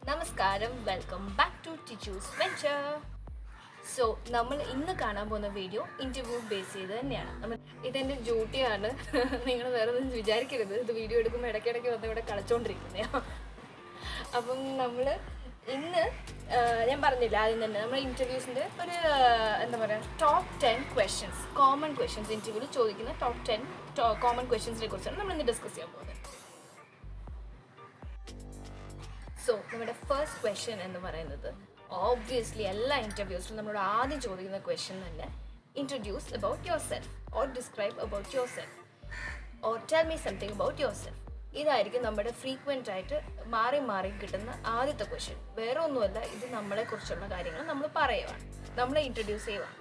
നമസ്കാരം, welcome back to ടിച്ചൂസ് venture. So നമ്മൾ ഇന്ന് കാണാൻ പോകുന്ന വീഡിയോ ഇൻ്റർവ്യൂ ബേസ് ചെയ്ത് തന്നെയാണ്. ഇതെൻ്റെ ഡ്യൂട്ടിയാണ്. നിങ്ങൾ വേറെ ഒന്നും വിചാരിക്കരുത്, ഇത് വീഡിയോ എടുക്കുമ്പോൾ ഇടയ്ക്കിടയ്ക്ക് വന്ന് ഇവിടെ കളിച്ചുകൊണ്ടിരിക്കുന്നതാണ്. അപ്പം നമ്മൾ ഇന്ന് ഞാൻ പറഞ്ഞില്ല ആദ്യം തന്നെ നമ്മൾ ഇൻ്റർവ്യൂസിൻ്റെ ഒരു എന്താ പറയുക ടോപ്പ് 10 ക്വസ്റ്റ്യൻസ്, കോമൺ ക്വസ്റ്റ്യൻസ്, ഇൻ്റർവ്യൂവിൽ ചോദിക്കുന്ന ടോപ്പ് 10 കോമൺ ക്വസ്റ്റ്യൻസിനെ കുറിച്ചാണ് നമ്മൾ ഇന്ന് ഡിസ്കസ് ചെയ്യാൻ പോകുന്നത്. സോ നമ്മുടെ ഫസ്റ്റ് ക്വസ്റ്റ്യൻ എന്ന് പറയുന്നത് ഓബ്വിയസ്ലി എല്ലാ ഇൻ്റർവ്യൂസിലും നമ്മളോട് ആദ്യം ചോദിക്കുന്ന ക്വസ്റ്റ്യൻ തന്നെ introduce about your self or describe about your self or tell me something about your self. ഇതായിരിക്കും നമ്മുടെ ഫ്രീക്വൻ്റ് ആയിട്ട് മാറി മാറി കിട്ടുന്ന ആദ്യത്തെ ക്വസ്റ്റ്യൻ. വേറെ ഒന്നുമല്ല, ഇത് നമ്മളെക്കുറിച്ചുള്ള കാര്യങ്ങൾ നമ്മൾ പറയുവാണ്, നമ്മളെ ഇൻട്രൊഡ്യൂസ് ചെയ്യുവാണ്.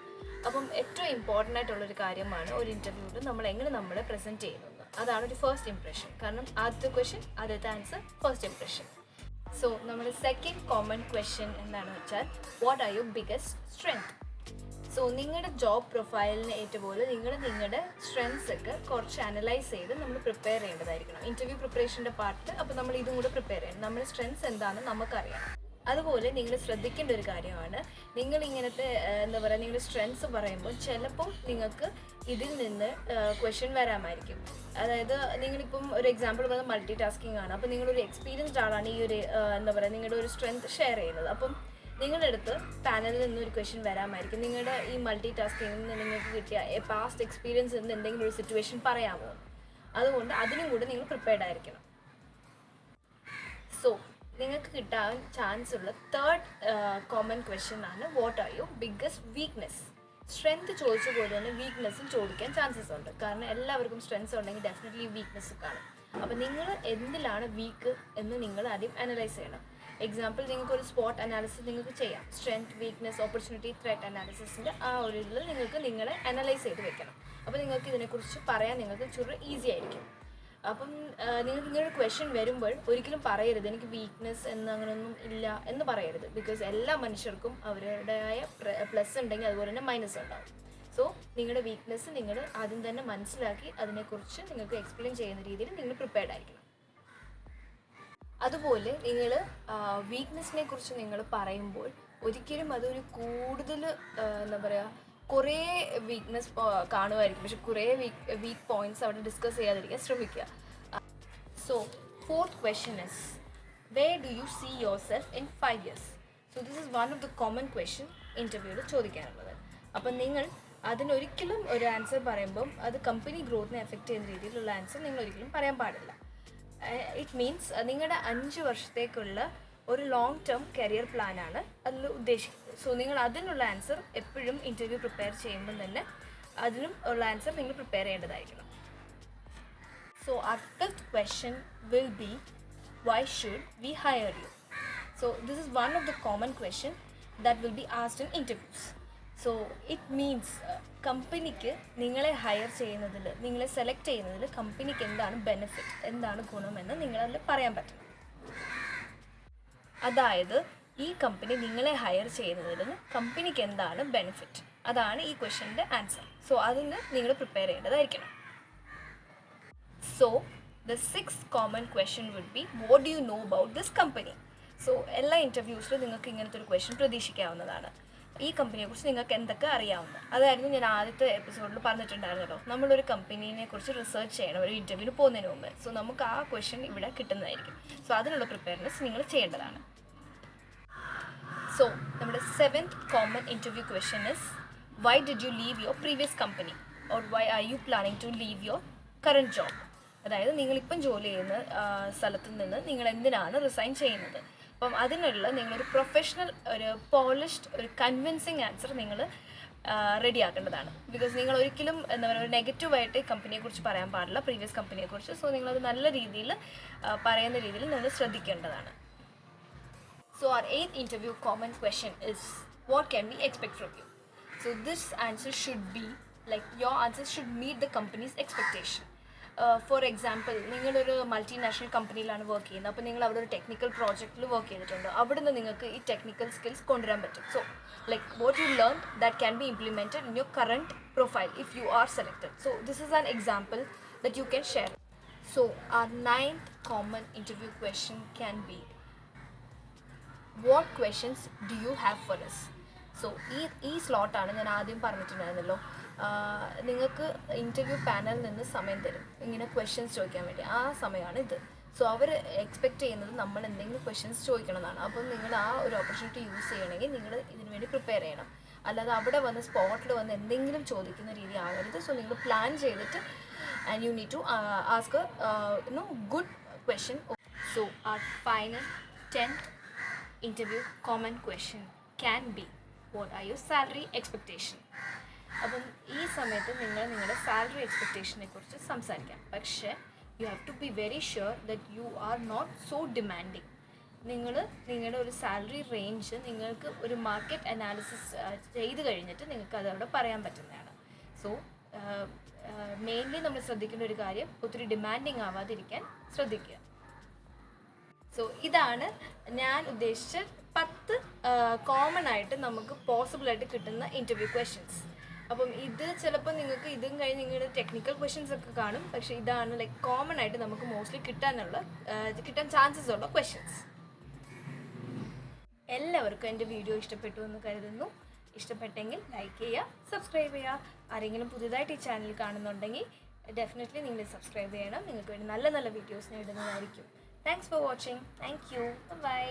അപ്പം ഏറ്റവും ഇമ്പോർട്ടൻ്റ് ആയിട്ടുള്ളൊരു കാര്യമാണ് ഒരു ഇൻ്റർവ്യൂവിൽ നമ്മൾ എങ്ങനെ നമ്മളെ പ്രസൻറ്റ് ചെയ്യുന്നത്. അതാണ് ഒരു ഫസ്റ്റ് ഇംപ്രഷൻ. കാരണം ആദ്യത്തെ ക്വസ്റ്റ്യൻ, ആദ്യത്തെ ആൻസർ, ഫസ്റ്റ് ഇംപ്രഷൻ. സോ നമ്മുടെ സെക്കൻഡ് കോമൺ ക്വസ്റ്റ്യൻ എന്താണെന്ന് വെച്ചാൽ what are your biggest strength. So നിങ്ങളുടെ ജോബ് പ്രൊഫൈലിന് ഏറ്റവും നിങ്ങളുടെ സ്ട്രെങ്ത്സ് ഒക്കെ കുറച്ച് അനലൈസ് ചെയ്ത് നമ്മൾ പ്രിപ്പയർ ചെയ്യേണ്ടതായിരിക്കണം. ഇൻ്റർവ്യൂ പ്രിപ്പറേഷൻ്റെ പാർട്ട് അപ്പോൾ നമ്മൾ ഇതും കൂടെ പ്രിപ്പയർ ചെയ്യണം. നമ്മുടെ സ്ട്രെങ്ത്സ് എന്താണെന്ന് നമുക്കറിയാം. അതുപോലെ നിങ്ങൾ ശ്രദ്ധിക്കേണ്ട ഒരു കാര്യമാണ്, നിങ്ങൾ ഇങ്ങനത്തെ എന്താ പറയുക, നിങ്ങളുടെ സ്ട്രെങ്ത്സ് പറയുമ്പോൾ ചിലപ്പോൾ നിങ്ങൾക്ക് ഇതിൽ നിന്ന് ക്വസ്റ്റ്യൻ വരാമായിരിക്കും. അതായത് നിങ്ങളിപ്പം ഒരു എക്സാമ്പിൾ പറയുന്നത് മൾട്ടി ടാസ്കിങ് ആണ്. അപ്പോൾ നിങ്ങളൊരു എക്സ്പീരിയൻസ്ഡ് ആളാണ് ഈ ഒരു എന്താ പറയുക നിങ്ങളുടെ ഒരു സ്ട്രെങ്ത് ഷെയർ ചെയ്യുന്നത്. അപ്പം നിങ്ങളുടെ അടുത്ത് പാനലിൽ നിന്നൊരു ക്വസ്റ്റ്യൻ വരാമായിരിക്കും, നിങ്ങളുടെ ഈ മൾട്ടി ടാസ്കിങ്ങിൽ നിന്ന് നിങ്ങൾക്ക് കിട്ടിയ പാസ്റ്റ് എക്സ്പീരിയൻസ് നിന്ന് എന്തെങ്കിലും ഒരു സിറ്റുവേഷൻ പറയാമോ. അതുകൊണ്ട് അതിനും കൂടെ നിങ്ങൾ പ്രിപ്പയർഡ് ആയിരിക്കണം. സോ നിങ്ങൾക്ക് കിട്ടാൻ ചാൻസ് ഉള്ള തേർഡ് കോമൺ ക്വസ്റ്റ്യൻ ആണ് what are your biggest weakness. Strength ചോദിച്ച പോലെ തന്നെ വീക്ക്നെസ്സും ചോദിക്കാൻ ചാൻസസ് ഉണ്ട്. കാരണം എല്ലാവർക്കും സ്ട്രെങ്ത്സ് ഉണ്ടെങ്കിൽ ഡെഫിനറ്റ്ലി വീക്ക്നെസ് കാണും. അപ്പോൾ നിങ്ങൾ എന്തിലാണ് വീക്ക് എന്ന് നിങ്ങൾ ആദ്യം അനലൈസ് ചെയ്യണം. എക്സാമ്പിൾ നിങ്ങൾക്കൊരു സ്പോട്ട് അനാലിസിസ് നിങ്ങൾക്ക് ചെയ്യാം. സ്ട്രെങ്ത്, വീക്ക്നെസ്, ഓപ്പർച്യൂണിറ്റി, ത്രെറ്റ് അനാലിസിസിൻ്റെ ആ ഒരു ഇതിൽ നിങ്ങൾക്ക് നിങ്ങളെ അനലൈസ് ചെയ്ത് വെക്കണം. അപ്പോൾ നിങ്ങൾക്ക് ഇതിനെക്കുറിച്ച് പറയാൻ നിങ്ങൾക്ക് ചുരു ഈസി ആയിരിക്കും. അപ്പം നിങ്ങൾക്ക് ഇങ്ങനൊരു ക്വസ്റ്റ്യൻ വരുമ്പോൾ ഒരിക്കലും പറയരുത് എനിക്ക് വീക്ക്നെസ് എന്ന് അങ്ങനെയൊന്നും ഇല്ല എന്ന് പറയരുത്. ബിക്കോസ് എല്ലാ മനുഷ്യർക്കും അവരുടേതായ പ്ലസ് ഉണ്ടെങ്കിൽ അതുപോലെ തന്നെ മൈനസ് ഉണ്ടാവും. സോ നിങ്ങളുടെ വീക്ക്നെസ് നിങ്ങൾ ആദ്യം തന്നെ മനസ്സിലാക്കി അതിനെക്കുറിച്ച് നിങ്ങൾക്ക് എക്സ്പ്ലെയിൻ ചെയ്യുന്ന രീതിയിൽ നിങ്ങൾ പ്രിപ്പയർഡ് ആയിരിക്കണം. അതുപോലെ നിങ്ങൾ വീക്ക്നെസ്സിനെ കുറിച്ച് നിങ്ങൾ പറയുമ്പോൾ ഒരിക്കലും അതൊരു കൂടുതൽ എന്താ പറയുക കുറേ വീക്ക്നെസ് കാണുമായിരിക്കും, പക്ഷെ കുറേ വീക്ക് പോയിൻറ്റ്സ് അവിടെ ഡിസ്കസ് ചെയ്യാതിരിക്കാൻ ശ്രമിക്കുക. So fourth question is where do you see yourself in 5 years. So this is one of the common question ഇൻ്റർവ്യൂവിൽ ചോദിക്കാനുള്ളത്. അപ്പം നിങ്ങൾ അതിനൊരിക്കലും ഒരു ആൻസർ പറയുമ്പം അത് കമ്പനി ഗ്രോത്തിനെ എഫക്റ്റ് ചെയ്യുന്ന രീതിയിലുള്ള ആൻസർ നിങ്ങൾ ഒരിക്കലും പറയാൻ പാടില്ല. ഇറ്റ് മീൻസ് നിങ്ങളുടെ 5 വർഷത്തേക്കുള്ള ഒരു ലോങ് ടേം കരിയർ പ്ലാനാണ് അതിൽ ഉദ്ദേശിക്കുന്നത്. സോ നിങ്ങൾ അതിനുള്ള ആൻസർ എപ്പോഴും ഇൻ്റർവ്യൂ പ്രിപ്പയർ ചെയ്യുമ്പം തന്നെ അതിനും ഉള്ള ആൻസർ നിങ്ങൾ പ്രിപ്പയർ ചെയ്യേണ്ടതായിരിക്കണം. So our fifth question will be why should we hire you. So this is one of the common question that will be asked in interviews. So it means കമ്പനിക്ക് നിങ്ങളെ higher ചെയ്യുന്നതിൽ, നിങ്ങളെ select ചെയ്യുന്നതിൽ കമ്പനിക്ക് എന്താണ് benefit, എന്താണ് ഗുണമെന്ന് നിങ്ങളതിൽ പറയാൻ പറ്റണം. അതായത് ഈ കമ്പനി നിങ്ങളെ ഹയർ ചെയ്യുന്നതിൽ കമ്പനിക്ക് എന്താണ് ബെനിഫിറ്റ്, അതാണ് ഈ ക്വസ്റ്റ്യൻ്റെ ആൻസർ. സോ അതിന് നിങ്ങൾ പ്രിപ്പയർ ചെയ്യേണ്ടതായിരിക്കണം. So the sixth common question would be what do you know about this company. So എല്ലാ ഇൻ്റർവ്യൂസിലും നിങ്ങൾക്ക് ഇങ്ങനത്തെ ഒരു ക്വസ്റ്റ്യൻ പ്രതീക്ഷിക്കാവുന്നതാണ്. ഈ കമ്പനിയെക്കുറിച്ച് നിങ്ങൾക്ക് എന്തൊക്കെ അറിയാവുന്നത്. അതായിരുന്നു ഞാൻ ആദ്യത്തെ എപ്പിസോഡിൽ പറഞ്ഞിട്ടുണ്ടായിരുന്നല്ലോ, നമ്മളൊരു കമ്പനീനെ കുറിച്ച് റിസർച്ച് ചെയ്യണം ഒരു ഇൻ്റർവ്യൂവിന് പോകുന്നതിന് മുമ്പ്. സോ നമുക്ക് ആ ക്വസ്റ്റ്യൻ ഇവിടെ കിട്ടുന്നതായിരിക്കും. സോ അതിനുള്ള പ്രിപ്പയർനെസ് നിങ്ങൾ ചെയ്യേണ്ടതാണ്. സോ നമ്മുടെ 7th common interview question is why did you leave your previous company or why are you planning to leave your current job. അതായത് നിങ്ങളിപ്പം ജോലി ചെയ്യുന്ന സ്ഥലത്തു നിന്ന് നിങ്ങൾ എന്തിനാണ് റിസൈൻ ചെയ്യുന്നത്. അപ്പം അതിനുള്ള നിങ്ങളൊരു പ്രൊഫഷണൽ, ഒരു പോളിഷ്ഡ്, ഒരു കൺവിൻസിങ് ആൻസർ നിങ്ങൾ റെഡിയാക്കേണ്ടതാണ്. ബിക്കോസ് നിങ്ങൾ ഒരിക്കലും എന്താ പറയുക ഒരു നെഗറ്റീവായിട്ട് കമ്പനിയെക്കുറിച്ച് പറയാൻ പാടില്ല, പ്രീവിയസ് കമ്പനിയെക്കുറിച്ച്. സോ നിങ്ങളത് നല്ല രീതിയിൽ പറയുന്ന രീതിയിൽ നിങ്ങൾ ശ്രദ്ധിക്കേണ്ടതാണ്. So our 8th interview common question is what can we expect from you. So this answer should be like your answer should meet the company's expectation. For example നിങ്ങളൊരു മൾട്ടിനാഷണൽ കമ്പനിയിലാണ് വർക്ക് ചെയ്യുന്നത്. അപ്പോൾ നിങ്ങൾ അവിടെ ഒരു ടെക്നിക്കൽ പ്രോജക്റ്റിൽ work ചെയ്തിട്ടുണ്ട്. അവിടെ നിന്ന് നിങ്ങൾക്ക് ഈ ടെക്നിക്കൽ സ്കിൽസ് കൊണ്ടുവരാൻ പറ്റും. So like what you learn that can be implemented in your current profile if you are selected. So this is an example that you can share. So our 9th common interview question can be what questions do you have for us? So ഈ സ്ലോട്ടാണ് ഞാൻ ആദ്യം പറഞ്ഞിട്ടുണ്ടായിരുന്നല്ലോ, നിങ്ങൾക്ക് interview പാനലിൽ നിന്ന് സമയം തരും ഇങ്ങനെ ക്വസ്റ്റ്യൻസ് ചോദിക്കാൻ വേണ്ടി. ആ സമയമാണ് ഇത്. സോ അവർ എക്സ്പെക്റ്റ് ചെയ്യുന്നത് നമ്മൾ എന്തെങ്കിലും ക്വസ്റ്റ്യൻസ് ചോദിക്കണം എന്നാണ്. അപ്പം നിങ്ങൾ ആ ഒരു ഓപ്പർച്യൂണിറ്റി യൂസ് ചെയ്യണമെങ്കിൽ നിങ്ങൾ ഇതിനു വേണ്ടി പ്രിപ്പയർ ചെയ്യണം. അല്ലാതെ അവിടെ വന്ന് സ്പോട്ടിൽ വന്ന് എന്തെങ്കിലും ചോദിക്കുന്ന രീതി ആകരുത്. സോ നിങ്ങൾ പ്ലാൻ ചെയ്തിട്ട് and you need to ask good question. So our final 10th interview common question can be, what are your salary expectation? അപ്പം ഈ സമയത്ത് നിങ്ങൾ നിങ്ങളുടെ സാലറി എക്സ്പെക്റ്റേഷനെ കുറിച്ച് സംസാരിക്കാം. പക്ഷേ you have to be very sure that you are not so demanding. നിങ്ങൾ നിങ്ങളുടെ ഒരു സാലറി റേഞ്ച് നിങ്ങൾക്ക് ഒരു മാർക്കറ്റ് അനാലിസിസ് ചെയ്ത് കഴിഞ്ഞിട്ട് നിങ്ങൾക്ക് അതവിടെ പറയാൻ പറ്റുന്നതാണ്. സോ മെയിൻലി നമ്മൾ ശ്രദ്ധിക്കേണ്ട ഒരു കാര്യം, ഒത്തിരി ഡിമാൻഡിങ് ആവാതിരിക്കാൻ ശ്രദ്ധിക്കുക. സോ ഇതാണ് ഞാൻ ഉദ്ദേശിച്ച 10 കോമൺ ആയിട്ട് നമുക്ക് പോസിബിളായിട്ട് കിട്ടുന്ന ഇൻ്റർവ്യൂ ക്വസ്റ്റ്യൻസ്. അപ്പം ഇത് ചിലപ്പോൾ നിങ്ങൾക്ക് ഇതും കഴിഞ്ഞ് നിങ്ങളുടെ ടെക്നിക്കൽ ക്വസ്റ്റ്യൻസ് ഒക്കെ കാണും. പക്ഷേ ഇതാണ് ലൈക്ക് കോമൺ ആയിട്ട് നമുക്ക് മോസ്റ്റ്ലി കിട്ടാൻ ചാൻസസ് ഉള്ള ക്വസ്റ്റ്യൻസ്. എല്ലാവർക്കും എൻ്റെ വീഡിയോ ഇഷ്ടപ്പെട്ടു എന്ന് കരുതുന്നു. ഇഷ്ടപ്പെട്ടെങ്കിൽ ലൈക്ക് ചെയ്യുക, സബ്സ്ക്രൈബ് ചെയ്യുക. ആരെങ്കിലും പുതിയതായിട്ട് ഈ ചാനൽ കാണുന്നുണ്ടെങ്കിൽ ഡെഫിനറ്റ്ലി നിങ്ങൾ സബ്സ്ക്രൈബ് ചെയ്യണം. നിങ്ങൾക്ക് വേണ്ടി നല്ല നല്ല വീഡിയോസ് ഞാൻ ഇടുന്നതായിരിക്കും. Thanks for watching. Thank you. By.